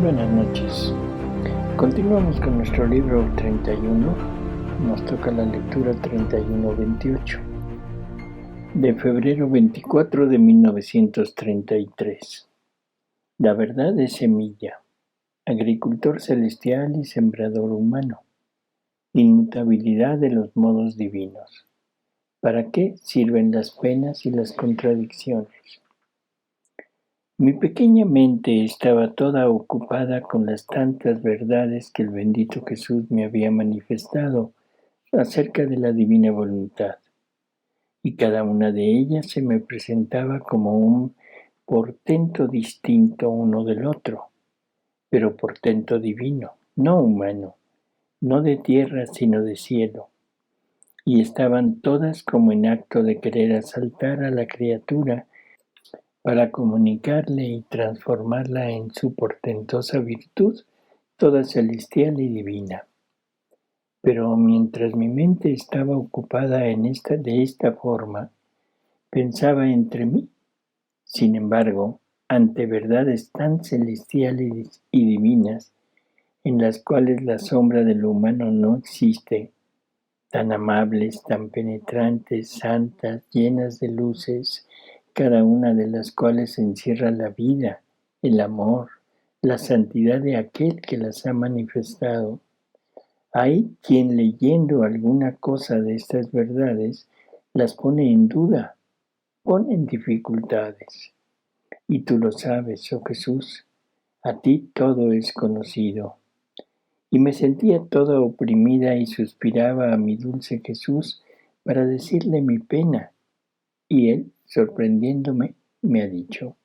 buenas noches. Continuamos con nuestro libro 31. Nos toca la lectura 31-28 de febrero 24 de 1933. La verdad es semilla, agricultor celestial y sembrador humano, inmutabilidad de los modos divinos. ¿Para qué sirven las penas y las contradicciones? Mi pequeña mente estaba toda ocupada con las tantas verdades que el bendito Jesús me había manifestado acerca de la divina voluntad, y cada una de ellas se me presentaba como un portento distinto uno del otro, pero portento divino, no humano, no de tierra sino de cielo, y estaban todas como en acto de querer asaltar a la criatura para comunicarle y transformarla en su portentosa virtud, toda celestial y divina. Pero mientras mi mente estaba ocupada de esta forma, pensaba entre mí. Sin embargo, ante verdades tan celestiales y divinas, en las cuales la sombra de lo humano no existe, tan amables, tan penetrantes, santas, llenas de luces, cada una de las cuales encierra la vida, el amor, la santidad de aquel que las ha manifestado. Hay quien leyendo alguna cosa de estas verdades las pone en duda, pone en dificultades. Y tú lo sabes, oh Jesús, a ti todo es conocido. Y me sentía toda oprimida y suspiraba a mi dulce Jesús para decirle mi pena. Y él, sorprendiéndome, me ha dicho: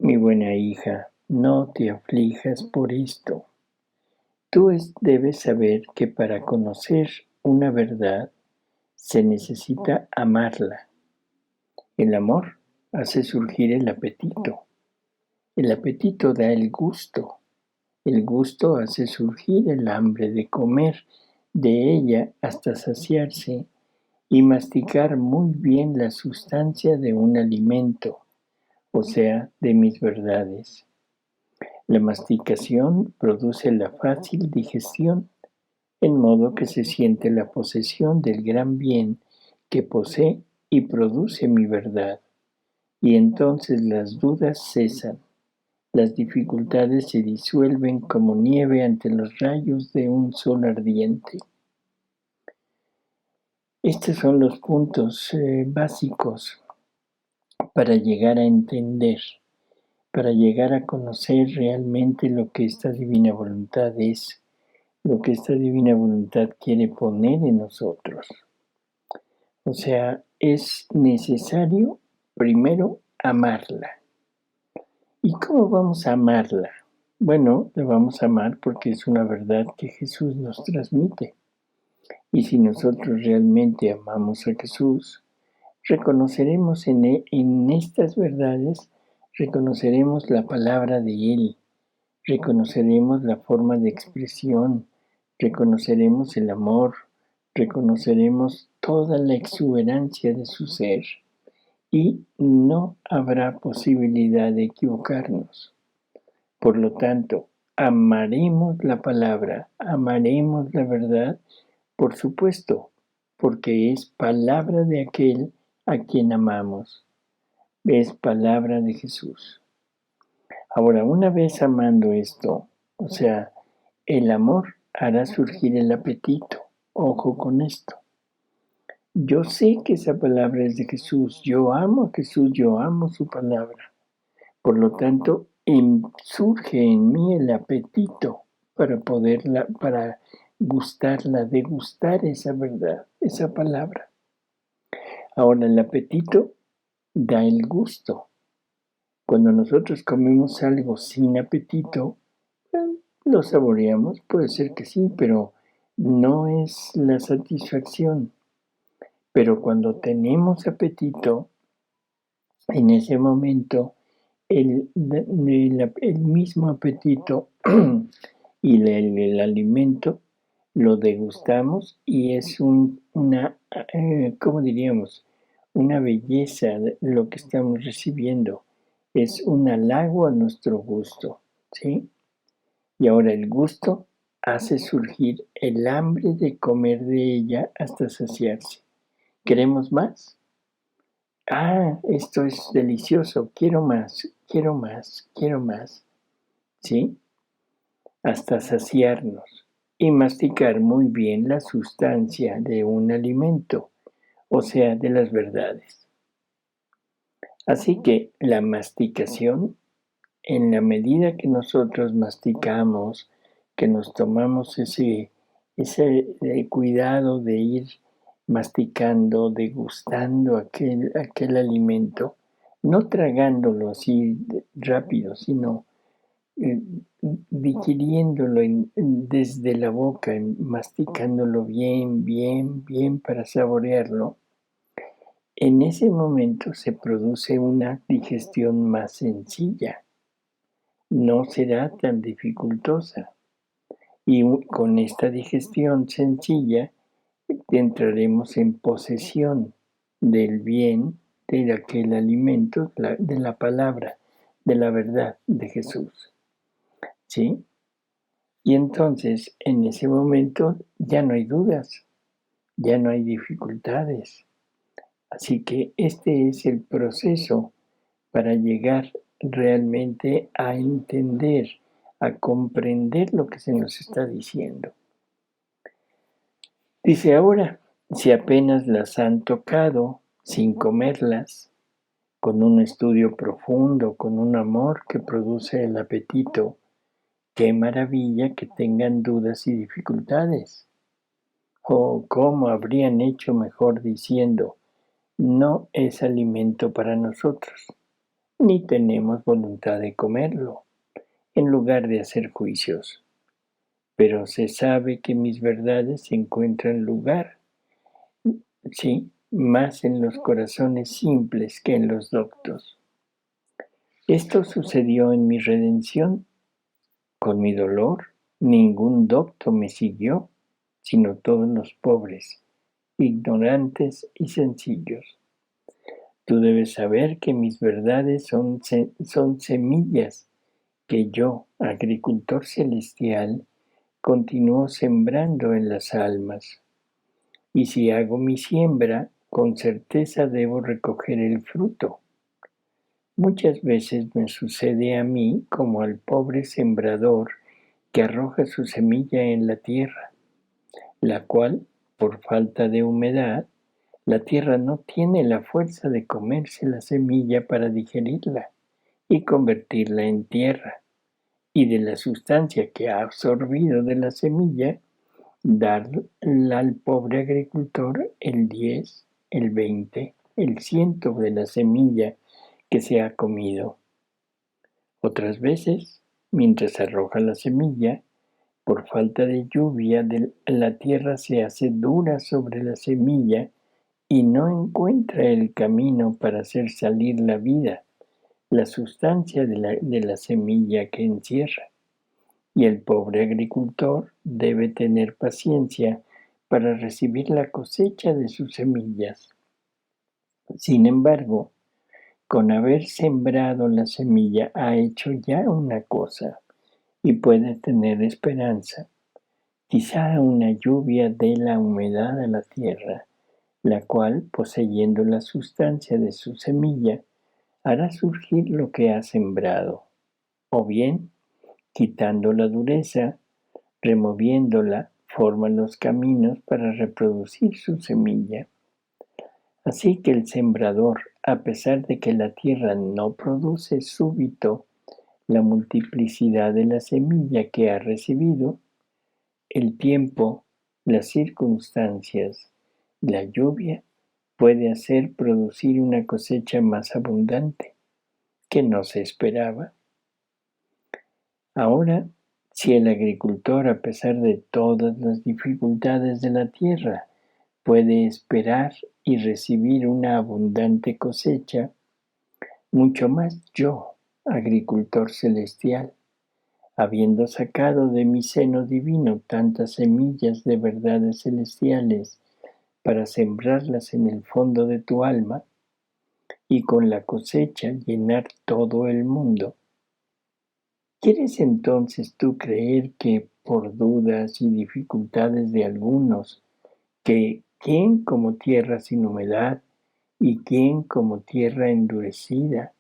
mi buena hija, no te aflijas por esto. Tú debes saber que para conocer una verdad se necesita amarla. El amor hace surgir el apetito. El apetito da el gusto. El gusto hace surgir el hambre de comer de ella hasta saciarse y masticar muy bien la sustancia de un alimento, o sea, de mis verdades. La masticación produce la fácil digestión, en modo que se siente la posesión del gran bien que posee y produce mi verdad, y entonces las dudas cesan. Las dificultades se disuelven como nieve ante los rayos de un sol ardiente. Estos son los puntos básicos para llegar a entender, para llegar a conocer realmente lo que esta divina voluntad es, lo que esta divina voluntad quiere poner en nosotros. O sea, es necesario primero amarla. ¿Y cómo vamos a amarla? Bueno, la vamos a amar porque es una verdad que Jesús nos transmite. Y si nosotros realmente amamos a Jesús, reconoceremos en estas verdades, reconoceremos la palabra de Él, reconoceremos la forma de expresión, reconoceremos el amor, reconoceremos toda la exuberancia de su ser y no habrá posibilidad de equivocarnos. Por lo tanto, amaremos la palabra, amaremos la verdad, por supuesto, porque es palabra de aquel a quien amamos, es palabra de Jesús. Ahora, una vez amando esto, o sea, el amor hará surgir el apetito. Ojo con esto. Yo sé que esa palabra es de Jesús, yo amo a Jesús, yo amo su palabra. Por lo tanto, surge en mí el apetito para gustarla, degustar esa verdad, esa palabra. Ahora, el apetito da el gusto. Cuando nosotros comemos algo sin apetito, lo saboreamos, puede ser que sí, pero no es la satisfacción. Pero cuando tenemos apetito, en ese momento, el mismo apetito y el alimento lo degustamos y es ¿cómo diríamos? Una belleza de lo que estamos recibiendo. Es un halago a nuestro gusto, ¿sí? y ahora el gusto hace surgir el hambre de comer de ella hasta saciarse. ¿Queremos más? Ah, esto es delicioso, quiero más, quiero más, quiero más, ¿sí? Hasta saciarnos y masticar muy bien la sustancia de un alimento, o sea, de las verdades. Así que la masticación, en la medida que nosotros masticamos, que nos tomamos ese cuidado de ir masticando, degustando aquel alimento, no tragándolo así rápido, sino eh, digiriéndolo desde la boca, masticándolo bien, bien, bien para saborearlo. En ese momento se produce una digestión más sencilla, no será tan dificultosa. Y con esta digestión sencilla entraremos en posesión del bien de aquel alimento, de la palabra, de la verdad de Jesús. ¿Sí? Y entonces en ese momento ya no hay dudas, ya no hay dificultades. Así que este es el proceso para llegar realmente a entender, a comprender lo que se nos está diciendo. Dice ahora, si apenas las han tocado sin comerlas, con un estudio profundo, con un amor que produce el apetito, qué maravilla que tengan dudas y dificultades. Oh, cómo habrían hecho mejor diciendo, no es alimento para nosotros, ni tenemos voluntad de comerlo, en lugar de hacer juicios. Pero se sabe que mis verdades se encuentran lugar, sí, más en los corazones simples que en los doctos. Esto sucedió en mi redención. Con mi dolor, ningún docto me siguió, sino todos los pobres, ignorantes y sencillos. Tú debes saber que mis verdades son semillas que yo, agricultor celestial, continúo sembrando en las almas. Y si hago mi siembra, con certeza debo recoger el fruto. Muchas veces me sucede a mí como al pobre sembrador que arroja su semilla en la tierra, la cual, por falta de humedad, la tierra no tiene la fuerza de comerse la semilla para digerirla y convertirla en tierra, y de la sustancia que ha absorbido de la semilla, darle al pobre agricultor el 10, el 20, el 100 de la semilla que se ha comido. Otras veces, mientras arroja la semilla, por falta de lluvia, la tierra se hace dura sobre la semilla y no encuentra el camino para hacer salir la vida, la sustancia de la semilla que encierra. Y el pobre agricultor debe tener paciencia para recibir la cosecha de sus semillas. Sin embargo, con haber sembrado la semilla ha hecho ya una cosa y puede tener esperanza. Quizá una lluvia dé la humedad a la tierra, la cual, poseyendo la sustancia de su semilla, hará surgir lo que ha sembrado, o bien, quitando la dureza, removiéndola, forma los caminos para reproducir su semilla. Así que el sembrador, a pesar de que la tierra no produce súbito la multiplicidad de la semilla que ha recibido, el tiempo, las circunstancias, la lluvia puede hacer producir una cosecha más abundante que no se esperaba. Ahora, si el agricultor, a pesar de todas las dificultades de la tierra, puede esperar y recibir una abundante cosecha, mucho más yo, agricultor celestial, habiendo sacado de mi seno divino tantas semillas de verdades celestiales para sembrarlas en el fondo de tu alma y con la cosecha llenar todo el mundo. ¿Quieres entonces tú creer que por dudas y dificultades de algunos, que quién como tierra sin humedad y quién como tierra endurecida,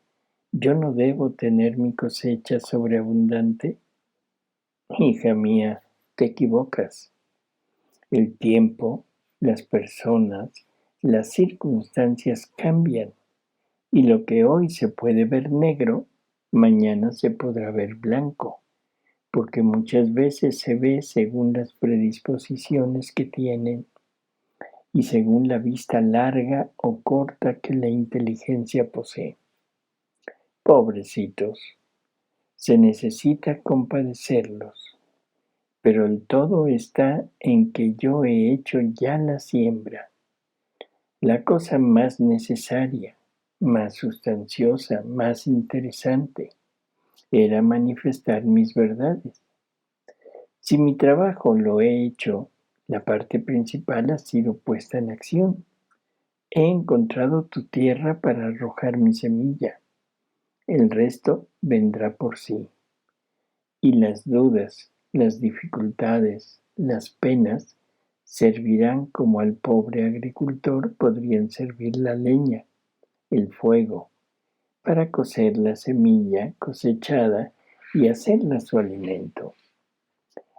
yo no debo tener mi cosecha sobreabundante? Hija mía, te equivocas. El tiempo, las personas, las circunstancias cambian y lo que hoy se puede ver negro, mañana se podrá ver blanco, porque muchas veces se ve según las predisposiciones que tienen y según la vista larga o corta que la inteligencia posee. Pobrecitos, se necesita compadecerlos, pero el todo está en que yo he hecho ya la siembra, la cosa más necesaria, más sustanciosa, más interesante, era manifestar mis verdades. Si mi trabajo lo he hecho, la parte principal ha sido puesta en acción. He encontrado tu tierra para arrojar mi semilla. El resto vendrá por sí. Y las dudas, las dificultades, las penas servirán como al pobre agricultor podrían servir la leña, el fuego, para cocer la semilla cosechada y hacerla su alimento.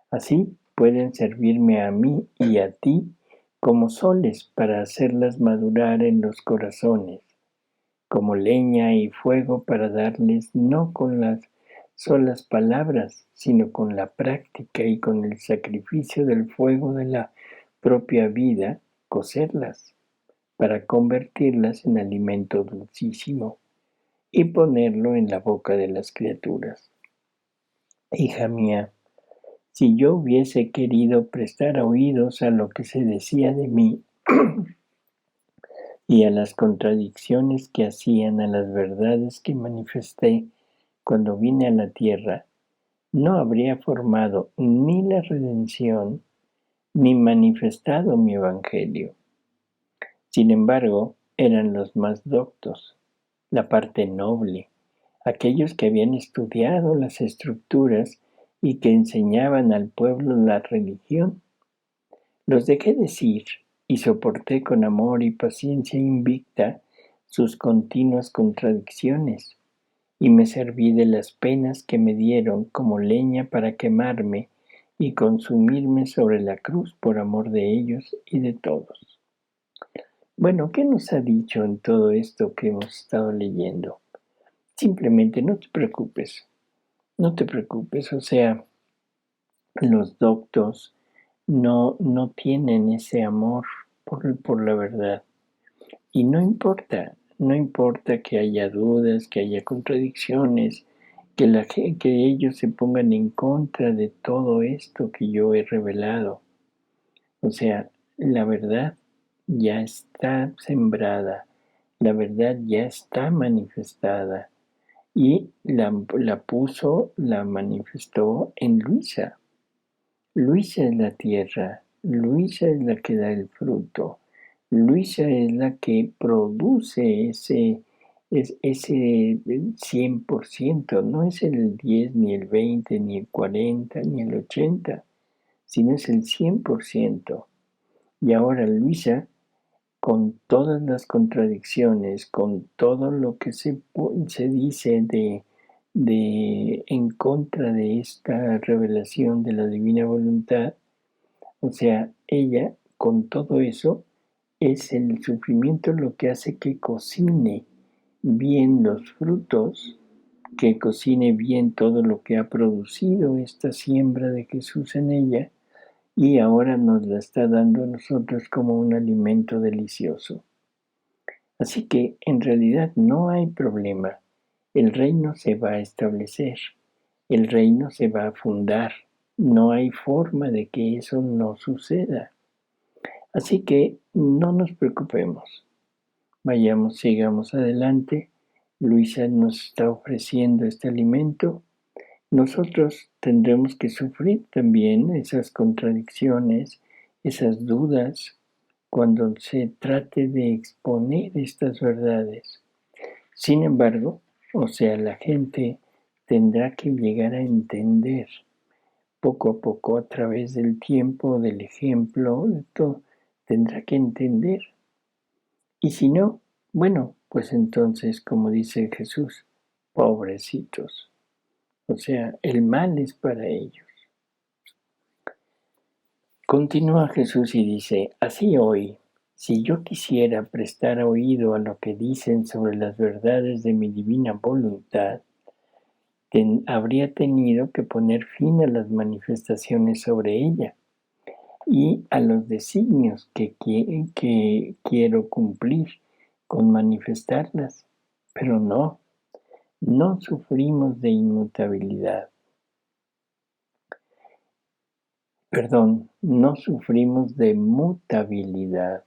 Así pueden servirme a mí y a ti como soles para hacerlas madurar en los corazones, como leña y fuego para darles no con las solas palabras, sino con la práctica y con el sacrificio del fuego de la propia vida, cocerlas, para convertirlas en alimento dulcísimo y ponerlo en la boca de las criaturas. Hija mía, si yo hubiese querido prestar oídos a lo que se decía de mí y a las contradicciones que hacían a las verdades que manifesté cuando vine a la tierra, no habría formado ni la redención ni manifestado mi evangelio. Sin embargo, eran los más doctos, la parte noble, aquellos que habían estudiado las estructuras y que enseñaban al pueblo la religión. Los dejé decir y soporté con amor y paciencia invicta sus continuas contradicciones, y me serví de las penas que me dieron como leña para quemarme y consumirme sobre la cruz por amor de ellos y de todos. Bueno, ¿qué nos ha dicho en todo esto que hemos estado leyendo? Simplemente no te preocupes, no te preocupes, o sea, los doctos no tienen ese amor por la verdad. Y no importa que haya dudas, que haya contradicciones, que ellos se pongan en contra de todo esto que yo he revelado. O sea, la verdad ya está sembrada, la verdad ya está manifestada y la manifestó en Luisa. Luisa es la tierra, Luisa es la que da el fruto, Luisa es la que produce ese 100%, no es el 10 ni el 20 ni el 40 ni el 80, sino es el 100%. Y ahora Luisa, con todas las contradicciones, con todo lo que se dice en contra de esta revelación de la divina voluntad, o sea, ella con todo eso es el sufrimiento lo que hace que cocine bien los frutos, que cocine bien todo lo que ha producido esta siembra de Jesús en ella y ahora nos la está dando a nosotros como un alimento delicioso. Así que en realidad no hay problema. El reino se va a establecer, el reino se va a fundar. No hay forma de que eso no suceda. Así que no nos preocupemos. Vayamos, sigamos adelante. Luisa nos está ofreciendo este alimento. Nosotros tendremos que sufrir también esas contradicciones, esas dudas, cuando se trate de exponer estas verdades. Sin embargo, o sea, la gente tendrá que llegar a entender poco a poco a través del tiempo, del ejemplo, de todo, tendrá que entender. Y si no, bueno, pues entonces, como dice Jesús, pobrecitos. O sea, el mal es para ellos. Continúa Jesús y dice, así hoy, si yo quisiera prestar oído a lo que dicen sobre las verdades de mi divina voluntad, habría tenido que poner fin a las manifestaciones sobre ella y a los designios que quiero cumplir con manifestarlas. Pero no sufrimos de inmutabilidad. Perdón, no sufrimos de mutabilidad.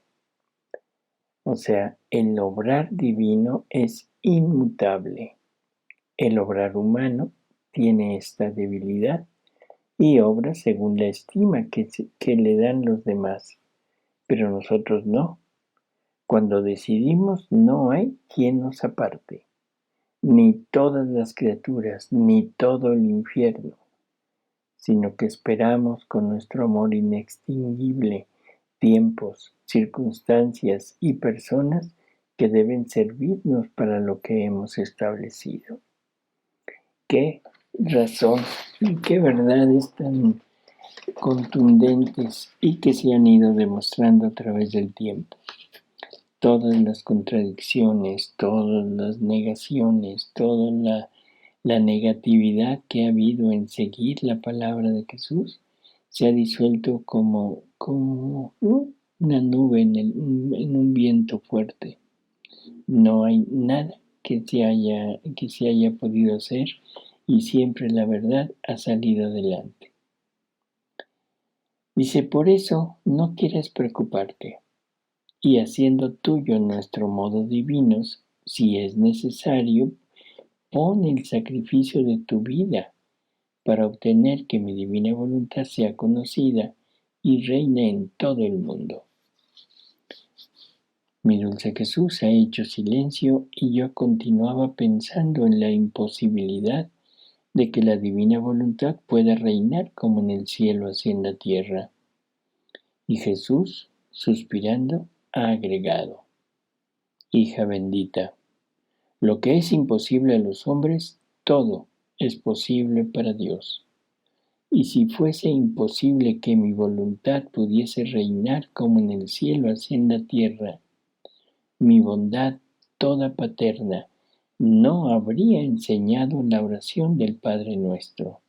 O sea, el obrar divino es inmutable. El obrar humano tiene esta debilidad y obra según la estima que le dan los demás, pero nosotros no. Cuando decidimos no hay quien nos aparte, ni todas las criaturas, ni todo el infierno, sino que esperamos con nuestro amor inextinguible tiempos, circunstancias y personas que deben servirnos para lo que hemos establecido. Qué razón y qué verdades tan contundentes y que se han ido demostrando a través del tiempo. Todas las contradicciones, todas las negaciones, toda la negatividad que ha habido en seguir la palabra de Jesús se ha disuelto como una nube en un viento fuerte. No hay nada que se haya podido hacer y siempre la verdad ha salido adelante. Dice, por eso no quieras preocuparte y haciendo tuyo nuestro modo divinos, si es necesario, pon el sacrificio de tu vida para obtener que mi divina voluntad sea conocida y reine en todo el mundo. Mi dulce Jesús ha hecho silencio y yo continuaba pensando en la imposibilidad de que la divina voluntad pueda reinar como en el cielo así en la tierra. Y Jesús, suspirando, ha agregado, hija bendita, lo que es imposible a los hombres, todo es posible para Dios. Y si fuese imposible que mi voluntad pudiese reinar como en el cielo así en la tierra, mi bondad toda paterna no habría enseñado la oración del Padre Nuestro,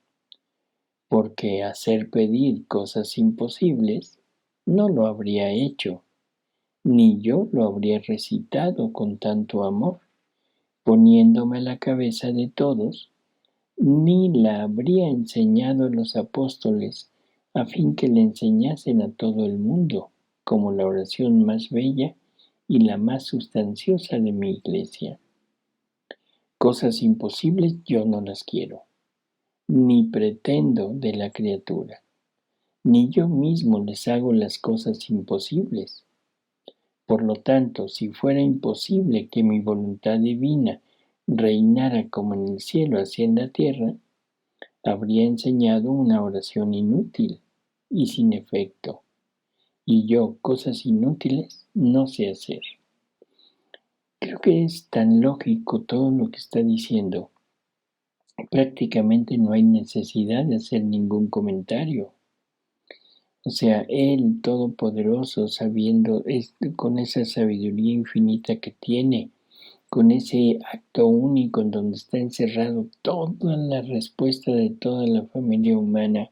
porque hacer pedir cosas imposibles no lo habría hecho, ni yo lo habría recitado con tanto amor, poniéndome a la cabeza de todos, ni la habría enseñado a los apóstoles a fin que le enseñasen a todo el mundo, como la oración más bella y la más sustanciosa de mi iglesia. Cosas imposibles yo no las quiero, ni pretendo de la criatura, ni yo mismo les hago las cosas imposibles. Por lo tanto, si fuera imposible que mi voluntad divina reinara como en el cielo así en la tierra, habría enseñado una oración inútil y sin efecto, y yo cosas inútiles no sé hacer. Creo que es tan lógico todo lo que está diciendo. Prácticamente no hay necesidad de hacer ningún comentario. O sea, Él Todopoderoso, con esa sabiduría infinita que tiene, con ese acto único en donde está encerrado toda la respuesta de toda la familia humana,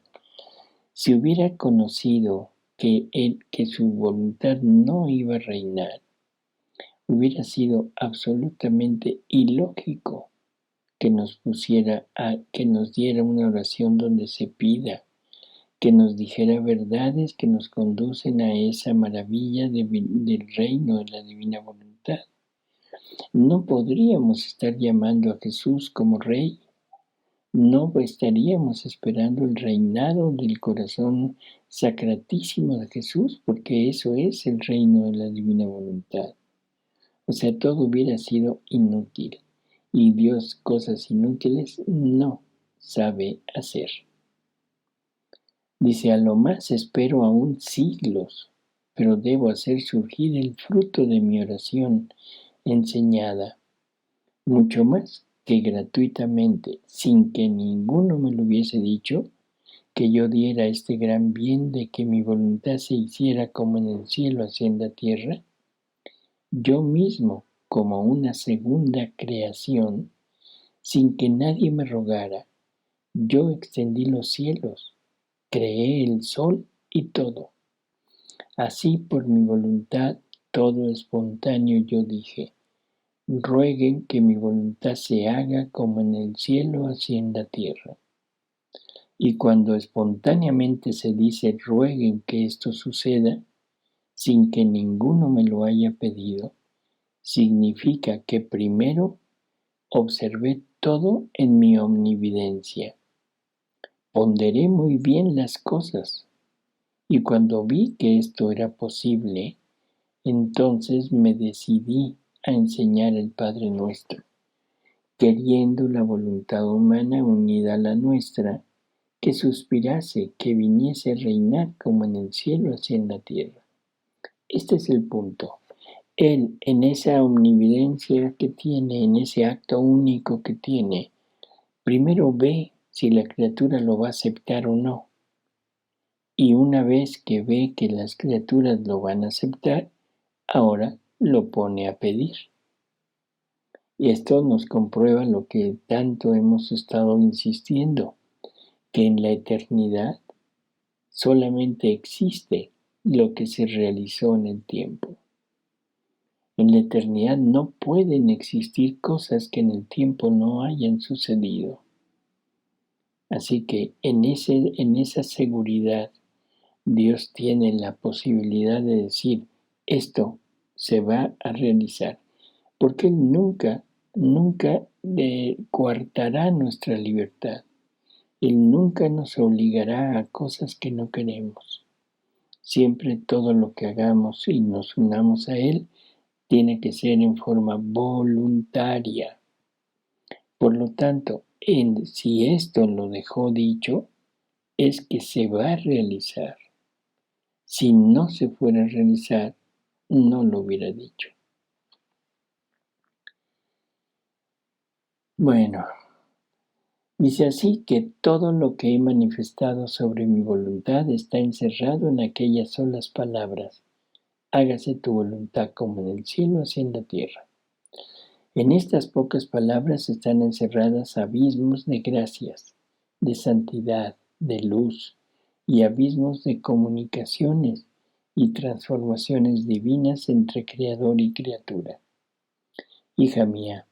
si hubiera conocido que su voluntad no iba a reinar, hubiera sido absolutamente ilógico que nos que nos diera una oración donde se pida, que nos dijera verdades que nos conducen a esa maravilla del reino de la divina voluntad. No podríamos estar llamando a Jesús como Rey, no estaríamos esperando el reinado del corazón sacratísimo de Jesús, porque eso es el reino de la divina voluntad. O sea, todo hubiera sido inútil. y Dios cosas inútiles no sabe hacer. Dice, a lo más espero aún siglos, pero debo hacer surgir el fruto de mi oración enseñada, mucho más que gratuitamente, sin que ninguno me lo hubiese dicho, que yo diera este gran bien de que mi voluntad se hiciera como en el cielo así en la tierra. Yo mismo, como una segunda creación, sin que nadie me rogara, yo extendí los cielos, creé el sol y todo. Así por mi voluntad, todo espontáneo yo dije, rueguen que mi voluntad se haga como en el cielo así en la tierra. Y cuando espontáneamente se dice rueguen que esto suceda, sin que ninguno me lo haya pedido, significa que primero observé todo en mi omnividencia. Ponderé muy bien las cosas, y cuando vi que esto era posible, entonces me decidí a enseñar el Padre Nuestro, queriendo la voluntad humana unida a la nuestra, que suspirase que viniese a reinar como en el cielo así en la tierra. Este es el punto. Él, en esa omnividencia que tiene, en ese acto único que tiene, primero ve si la criatura lo va a aceptar o no. Y una vez que ve que las criaturas lo van a aceptar, ahora lo pone a pedir. Y esto nos comprueba lo que tanto hemos estado insistiendo, que en la eternidad solamente existe lo que se realizó en el tiempo. En la eternidad no pueden existir cosas que en el tiempo no hayan sucedido. Así que en esa seguridad Dios tiene la posibilidad de decir, esto se va a realizar, porque Él nunca coartará nuestra libertad. Él nunca nos obligará a cosas que no queremos. Siempre todo lo que hagamos y nos unamos a Él tiene que ser en forma voluntaria. Por lo tanto, si esto lo dejó dicho, es que se va a realizar. Si no se fuera a realizar, no lo hubiera dicho. Bueno, dice así que todo lo que he manifestado sobre mi voluntad está encerrado en aquellas solas palabras. Hágase tu voluntad como en el cielo, así en la tierra. En estas pocas palabras están encerradas abismos de gracias, de santidad, de luz y abismos de comunicaciones y transformaciones divinas entre creador y criatura. Hija mía,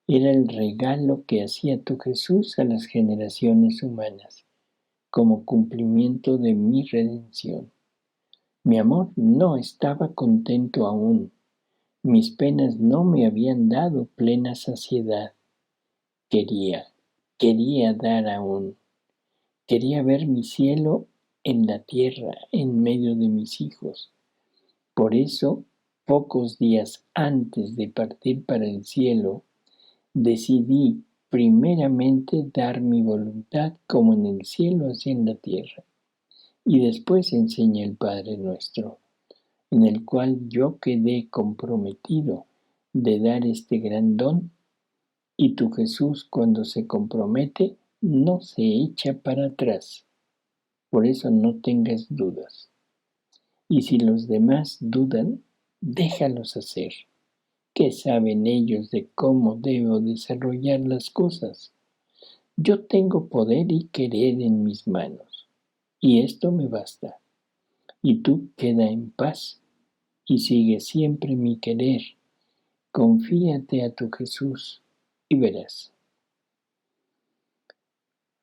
era el regalo que hacía tu Jesús a las generaciones humanas, como cumplimiento de mi redención. Mi amor no estaba contento aún. Mis penas no me habían dado plena saciedad. Quería dar aún. Quería ver mi cielo en la tierra, en medio de mis hijos. Por eso, pocos días antes de partir para el cielo, decidí primeramente dar mi voluntad como en el cielo así en la tierra. Y después enseñé el Padre Nuestro, en el cual yo quedé comprometido de dar este gran don, y tu Jesús cuando se compromete no se echa para atrás. Por eso no tengas dudas. Y si los demás dudan, déjalos hacer. ¿Qué saben ellos de cómo debo desarrollar las cosas? Yo tengo poder y querer en mis manos, y esto me basta. Y tú queda en paz y sigue siempre mi querer. Confíate a tu Jesús y verás.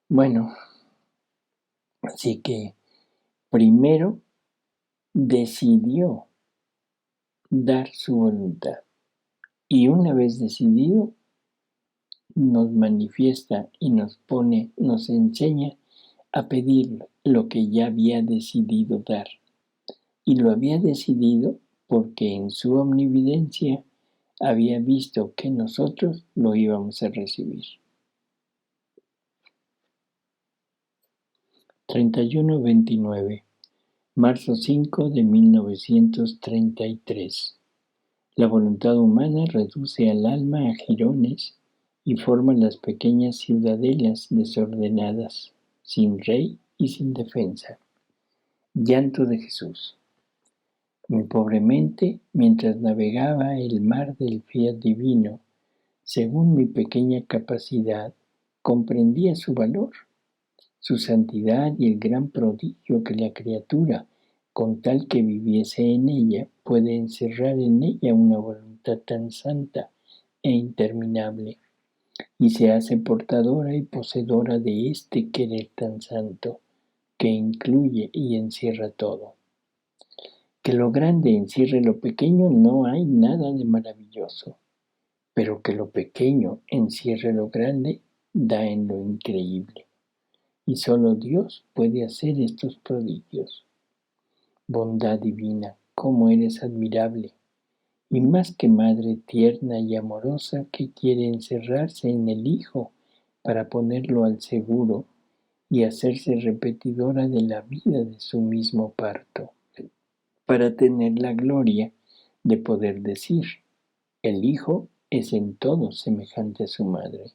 Bueno, así que primero decidió dar su voluntad. Y una vez decidido, nos manifiesta y nos enseña a pedir lo que ya había decidido dar. Y lo había decidido porque en su omnividencia había visto que nosotros lo íbamos a recibir. 31-29, marzo 5 de 1933. La voluntad humana reduce al alma a jirones y forma las pequeñas ciudadelas desordenadas, sin rey y sin defensa. Llanto de Jesús. Mi pobre mente, mientras navegaba el mar del fiat divino, según mi pequeña capacidad, comprendía su valor, su santidad y el gran prodigio que la criatura, con tal que viviese en ella, puede encerrar en ella una voluntad tan santa e interminable, y se hace portadora y poseedora de este querer tan santo, que incluye y encierra todo. Que lo grande encierre lo pequeño no hay nada de maravilloso, pero que lo pequeño encierre lo grande da en lo increíble. Y solo Dios puede hacer estos prodigios. Bondad divina, cómo eres admirable, y más que madre tierna y amorosa que quiere encerrarse en el Hijo para ponerlo al seguro y hacerse repetidora de la vida de su mismo parto, para tener la gloria de poder decir, el Hijo es en todo semejante a su madre.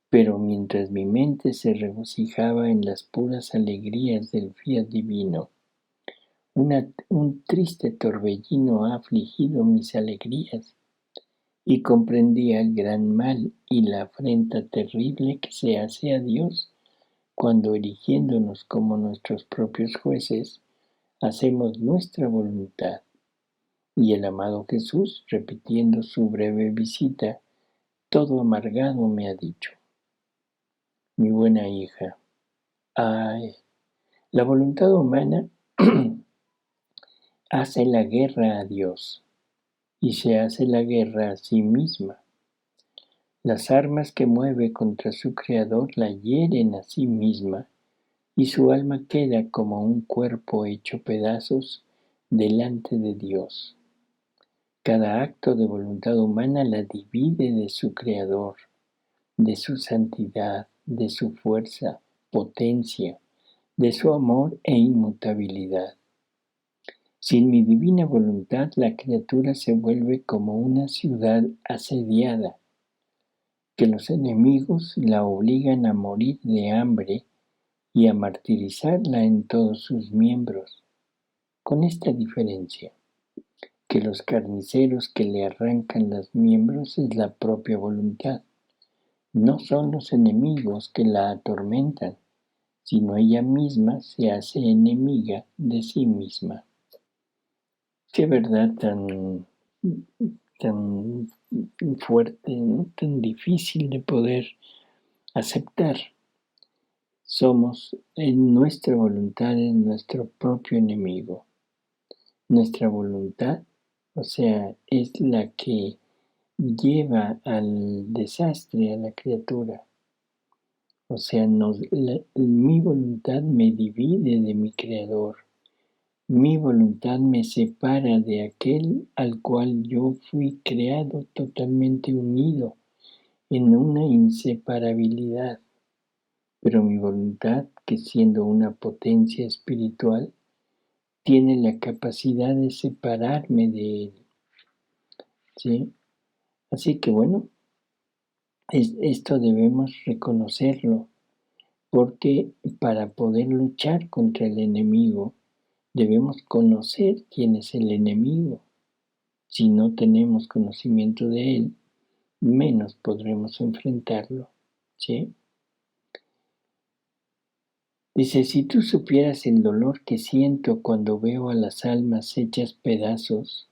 Pero mientras mi mente se regocijaba en las puras alegrías del fiat divino, un triste torbellino ha afligido mis alegrías, y comprendía el gran mal y la afrenta terrible que se hace a Dios cuando, erigiéndonos como nuestros propios jueces, hacemos nuestra voluntad. Y el amado Jesús, repitiendo su breve visita, todo amargado me ha dicho: mi buena hija, ay, la voluntad humana hace la guerra a Dios y se hace la guerra a sí misma. Las armas que mueve contra su Creador la hieren a sí misma y su alma queda como un cuerpo hecho pedazos delante de Dios. Cada acto de voluntad humana la divide de su Creador, de su santidad, de su fuerza, potencia, de su amor e inmutabilidad. Sin mi divina voluntad, la criatura se vuelve como una ciudad asediada, que los enemigos la obligan a morir de hambre y a martirizarla en todos sus miembros, con esta diferencia, que los carniceros que le arrancan los miembros es la propia voluntad. No son los enemigos que la atormentan, sino ella misma se hace enemiga de sí misma. Qué verdad tan fuerte, ¿no? Tan difícil de poder aceptar. Somos en nuestra voluntad, en nuestro propio enemigo. Nuestra voluntad, o sea, es la que lleva al desastre a la criatura. O sea, mi voluntad me divide de mi Creador. Mi voluntad me separa de aquel al cual yo fui creado totalmente unido en una inseparabilidad. Pero mi voluntad, que siendo una potencia espiritual, tiene la capacidad de separarme de él. ¿Sí? Así que bueno, esto debemos reconocerlo, porque para poder luchar contra el enemigo, debemos conocer quién es el enemigo. Si no tenemos conocimiento de él, menos podremos enfrentarlo. ¿Sí? Dice, si tú supieras el dolor que siento cuando veo a las almas hechas pedazos,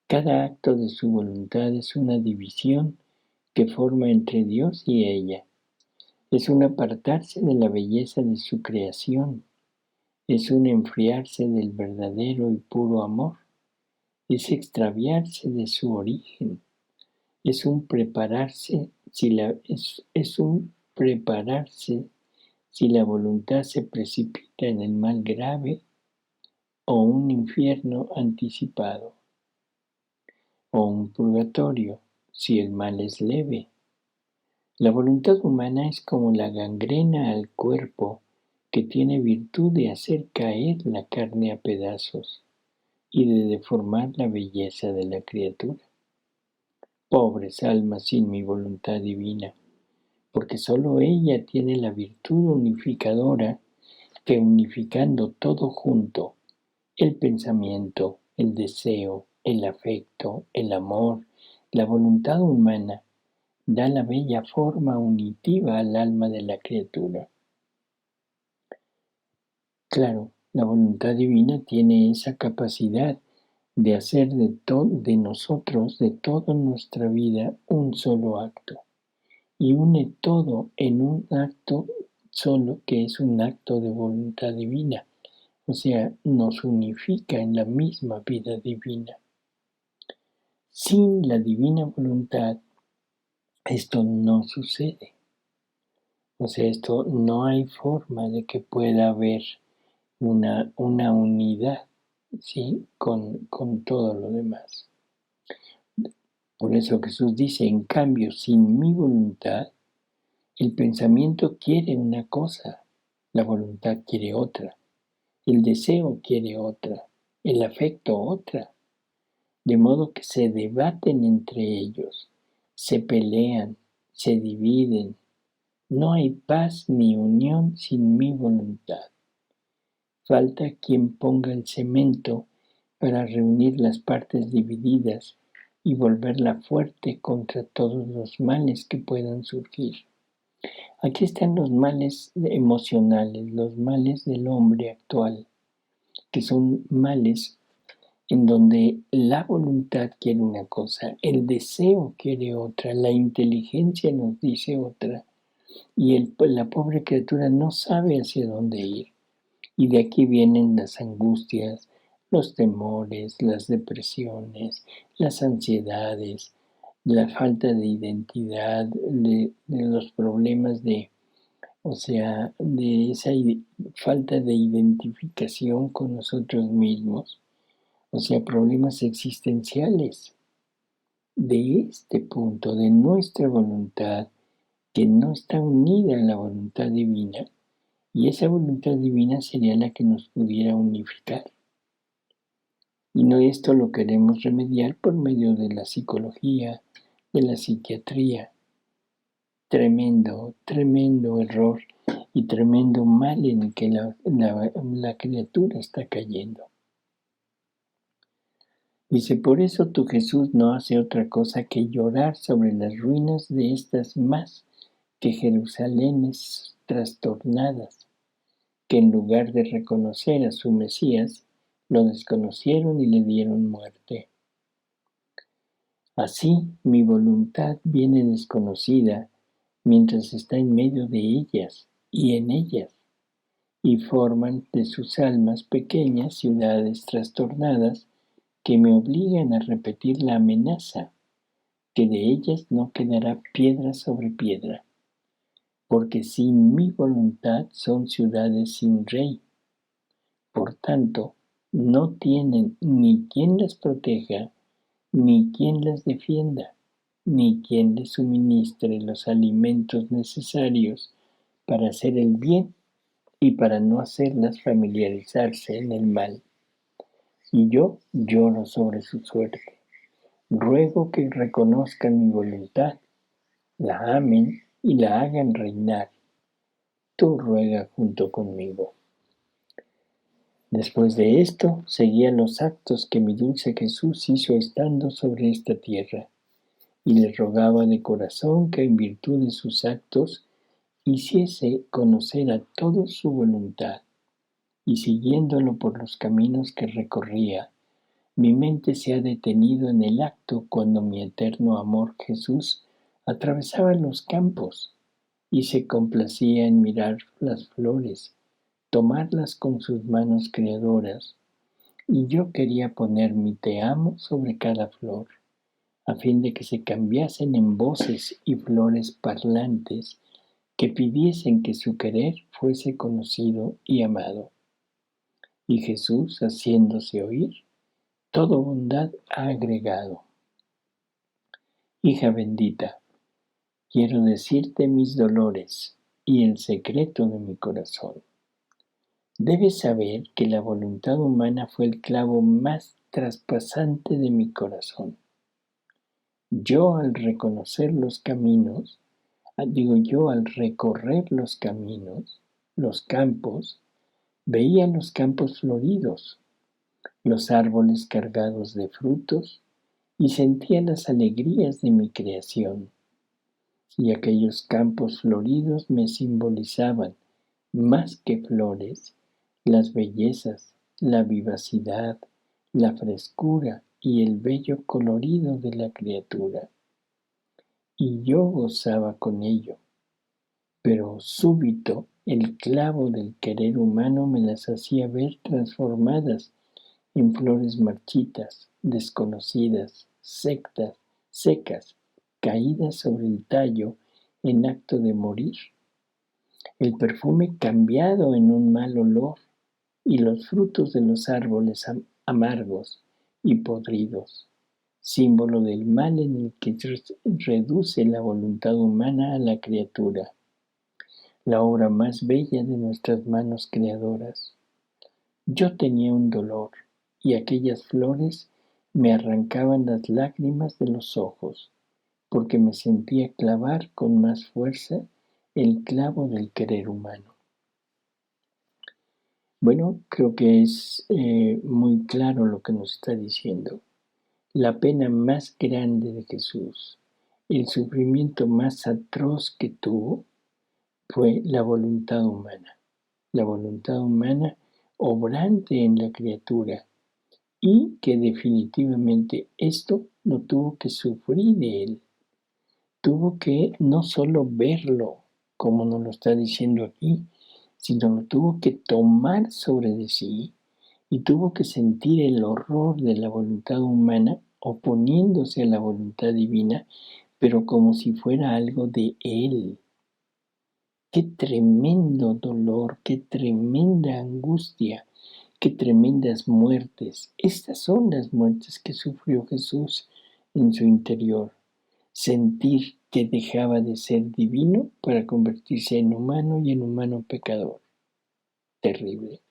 cada acto de su voluntad es una división que forma entre Dios y ella. Es un apartarse de la belleza de su creación. Es un enfriarse del verdadero y puro amor. Es extraviarse de su origen. Es un prepararse si la voluntad se precipita en el mal grave o un infierno anticipado o un purgatorio si el mal es leve. La voluntad humana es como la gangrena al cuerpo que tiene virtud de hacer caer la carne a pedazos y de deformar la belleza de la criatura. Pobres almas sin mi voluntad divina, porque sólo ella tiene la virtud unificadora que unificando todo junto, el pensamiento, el deseo, el afecto, el amor, la voluntad humana, da la bella forma unitiva al alma de la criatura. Claro, la voluntad divina tiene esa capacidad de hacer de nosotros, de toda nuestra vida, un solo acto. Y une todo en un acto solo que es un acto de voluntad divina. O sea, nos unifica en la misma vida divina. Sin la divina voluntad, esto no sucede. O sea, esto no hay forma de que pueda haber una unidad, ¿sí? con todo lo demás. Por eso Jesús dice, en cambio, sin mi voluntad, el pensamiento quiere una cosa, la voluntad quiere otra, el deseo quiere otra, el afecto otra, de modo que se debaten entre ellos, se pelean, se dividen. No hay paz ni unión sin mi voluntad. Falta quien ponga el cemento para reunir las partes divididas y volverla fuerte contra todos los males que puedan surgir. Aquí están los males emocionales, los males del hombre actual, que son males en donde la voluntad quiere una cosa, el deseo quiere otra, la inteligencia nos dice otra, y la pobre criatura no sabe hacia dónde ir. Y de aquí vienen las angustias, los temores, las depresiones, las ansiedades, la falta de identidad, de los problemas de esa falta de identificación con nosotros mismos, o sea, problemas existenciales de este punto, de nuestra voluntad, que no está unida a la voluntad divina, y esa voluntad divina sería la que nos pudiera unificar. Y no esto lo queremos remediar por medio de la psicología, de la psiquiatría. Tremendo, tremendo error y tremendo mal en el que la criatura está cayendo. Dice, por eso tu Jesús no hace otra cosa que llorar sobre las ruinas de estas más que Jerusalénes trastornadas, que en lugar de reconocer a su Mesías, lo desconocieron y le dieron muerte. Así mi voluntad viene desconocida mientras está en medio de ellas y en ellas, y forman de sus almas pequeñas ciudades trastornadas que me obligan a repetir la amenaza, que de ellas no quedará piedra sobre piedra, porque sin mi voluntad son ciudades sin rey. Por tanto, no tienen ni quien las proteja, ni quien las defienda, ni quien les suministre los alimentos necesarios para hacer el bien y para no hacerlas familiarizarse en el mal. Y yo lloro sobre su suerte. Ruego que reconozcan mi voluntad, la amen y la hagan reinar. Tú ruega junto conmigo. Después de esto, seguían los actos que mi dulce Jesús hizo estando sobre esta tierra, y le rogaba de corazón que en virtud de sus actos hiciese conocer a todos su voluntad, y siguiéndolo por los caminos que recorría, mi mente se ha detenido en el acto cuando mi eterno amor Jesús atravesaba los campos y se complacía en mirar las flores, tomarlas con sus manos creadoras, y yo quería poner mi te amo sobre cada flor, a fin de que se cambiasen en voces y flores parlantes que pidiesen que su querer fuese conocido y amado. Y Jesús, haciéndose oír, todo bondad ha agregado. Hija bendita, quiero decirte mis dolores y el secreto de mi corazón. Debes saber que la voluntad humana fue el clavo más traspasante de mi corazón. Yo al reconocer los caminos, yo al recorrer los caminos, los campos, veía los campos floridos, los árboles cargados de frutos y sentía las alegrías de mi creación. Y aquellos campos floridos me simbolizaban, más que flores, las bellezas, la vivacidad, la frescura y el bello colorido de la criatura. Y yo gozaba con ello, pero súbito el clavo del querer humano me las hacía ver transformadas en flores marchitas, desconocidas, secas, caídas sobre el tallo en acto de morir, el perfume cambiado en un mal olor y los frutos de los árboles amargos y podridos, símbolo del mal en el que reduce la voluntad humana a la criatura, la obra más bella de nuestras manos creadoras. Yo tenía un dolor, y aquellas flores me arrancaban las lágrimas de los ojos, porque me sentía clavar con más fuerza el clavo del querer humano. Bueno, creo que es muy claro lo que nos está diciendo. La pena más grande de Jesús, el sufrimiento más atroz que tuvo, fue la voluntad humana obrante en la criatura, y que definitivamente esto lo tuvo que sufrir de él. Tuvo que no solo verlo, como nos lo está diciendo aquí, sino lo tuvo que tomar sobre de sí y tuvo que sentir el horror de la voluntad humana oponiéndose a la voluntad divina, pero como si fuera algo de él. Qué tremendo dolor, qué tremenda angustia, qué tremendas muertes. Estas son las muertes que sufrió Jesús en su interior. Sentir que dejaba de ser divino para convertirse en humano y en humano pecador. Terrible.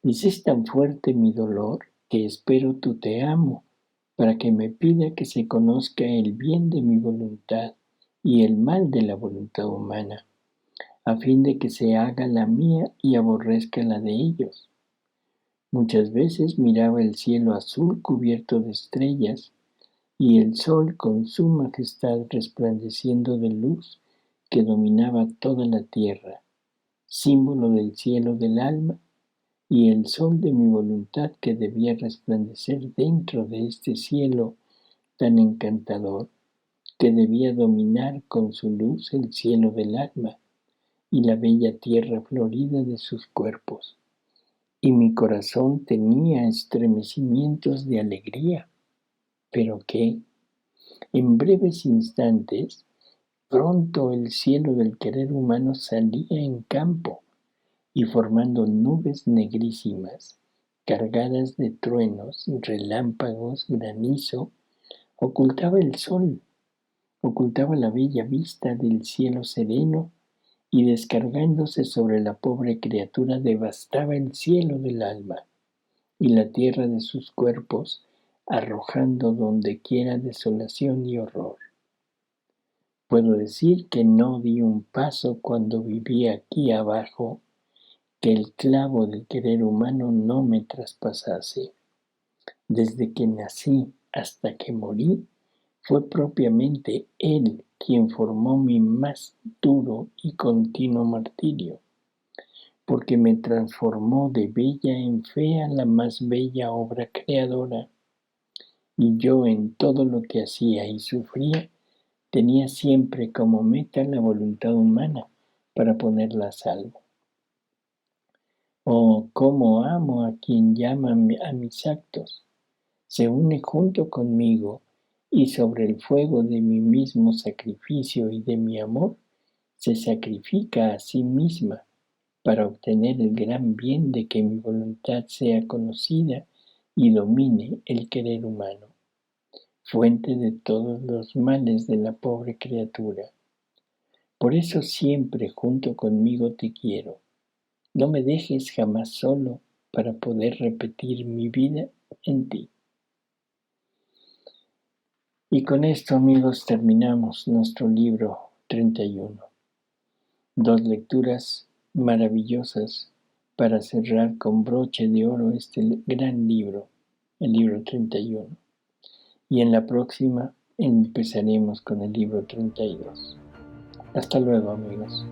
Dice, es tan fuerte mi dolor que espero tu te amo, para que me pida que se conozca el bien de mi voluntad y el mal de la voluntad humana, a fin de que se haga la mía y aborrezca la de ellos. Muchas veces miraba el cielo azul cubierto de estrellas y el sol con su majestad resplandeciendo de luz que dominaba toda la tierra, símbolo del cielo del alma, y el sol de mi voluntad que debía resplandecer dentro de este cielo tan encantador, que debía dominar con su luz el cielo del alma y la bella tierra florida de sus cuerpos. Y mi corazón tenía estremecimientos de alegría, pero que, en breves instantes, pronto el cielo del querer humano salía en campo y formando nubes negrísimas, cargadas de truenos, relámpagos, granizo, ocultaba el sol, ocultaba la bella vista del cielo sereno y descargándose sobre la pobre criatura devastaba el cielo del alma y la tierra de sus cuerpos, arrojando dondequiera desolación y horror. Puedo decir que no di un paso cuando viví aquí abajo, que el clavo del querer humano no me traspasase. Desde que nací hasta que morí, fue propiamente Él quien formó mi más duro y continuo martirio, porque me transformó de bella en fea la más bella obra creadora, y yo en todo lo que hacía y sufría, tenía siempre como meta la voluntad humana para ponerla a salvo. Oh, cómo amo a quien llama a mis actos, se une junto conmigo y sobre el fuego de mi mismo sacrificio y de mi amor, se sacrifica a sí misma para obtener el gran bien de que mi voluntad sea conocida y domine el querer humano. fuente de todos los males de la pobre criatura. Por eso siempre junto conmigo te quiero. No me dejes jamás solo para poder repetir mi vida en ti. Y con esto, amigos, terminamos nuestro libro 31. Dos lecturas maravillosas para cerrar con broche de oro este gran libro, el libro 31. Y en la próxima empezaremos con el libro 32. Hasta luego, amigos.